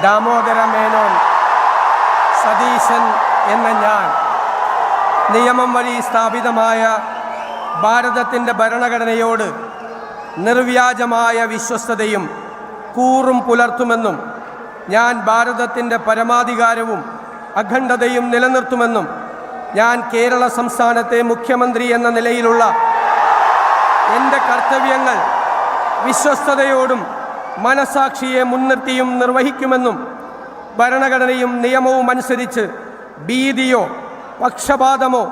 ദാമോദര മേനോൻ സതീശൻ എന്ന ഞാൻ നിയമം വഴി സ്ഥാപിതമായ ഭാരതത്തിൻ്റെ ഭരണഘടനയോട് നിർവ്യാജമായ വിശ്വസ്തതയും കൂറും പുലർത്തുമെന്നും ഞാൻ ഭാരതത്തിൻ്റെ പരമാധികാരവും അഖണ്ഡതയും നിലനിർത്തുമെന്നും ഞാൻ കേരള സംസ്ഥാനത്തെ മുഖ്യമന്ത്രി എന്ന നിലയിലുള്ള എൻ്റെ കർത്തവ്യങ്ങൾ വിശ്വസ്തയോടും മനസാക്ഷിയെ മുൻനിർത്തിയും നിർവഹിക്കുമെന്നും ഭരണഘടനയും നിയമവും അനുസരിച്ച് ഭീതിയോ പക്ഷപാതമോ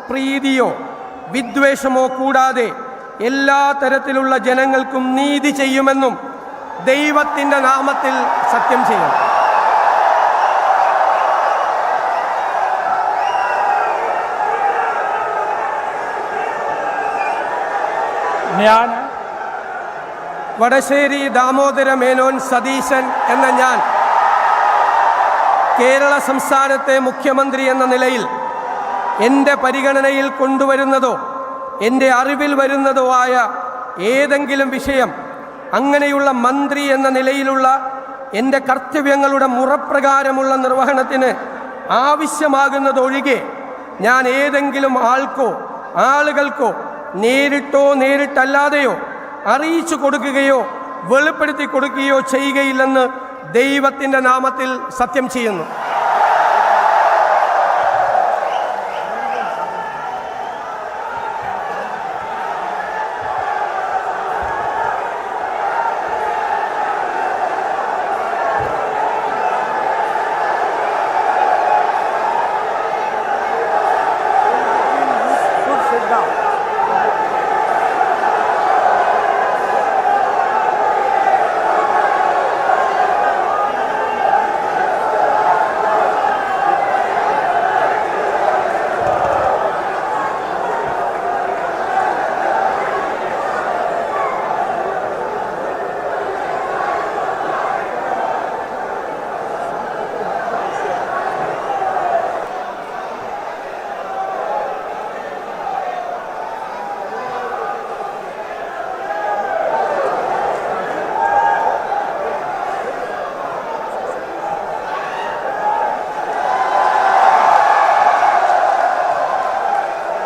പ്രീതിയോ വിദ്വേഷമോ കൂടാതെ എല്ലാ തരത്തിലുള്ള ജനങ്ങൾക്കും നീതി ചെയ്യുമെന്നും ദൈവത്തിൻ്റെ നാമത്തിൽ സത്യം ചെയ്യും. ഞാൻ വടശ്ശേരി ദാമോദര മേനോൻ സതീശൻ എന്ന ഞാൻ കേരള സംസ്ഥാനത്തെ മുഖ്യമന്ത്രി എന്ന നിലയിൽ എൻ്റെ പരിഗണനയിൽ കൊണ്ടുവരുന്നതോ എൻ്റെ അറിവിൽ വരുന്നതോ ആയ ഏതെങ്കിലും വിഷയം അങ്ങനെയുള്ള മന്ത്രി എന്ന നിലയിലുള്ള എൻ്റെ കർത്തവ്യങ്ങളുടെ മുറപ്രകാരമുള്ള നിർവഹണത്തിന് ആവശ്യമാകുന്നതൊഴികെ ഞാൻ ഏതെങ്കിലും ആൾക്കോ ആളുകൾക്കോ നേരിട്ടോ നേരിട്ടല്ലാതെയോ അറിയിച്ചു കൊടുക്കുകയോ വെളിപ്പെടുത്തി കൊടുക്കുകയോ ചെയ്യുകയില്ലെന്ന് ദൈവത്തിൻ്റെ നാമത്തിൽ സത്യം ചെയ്യുന്നു.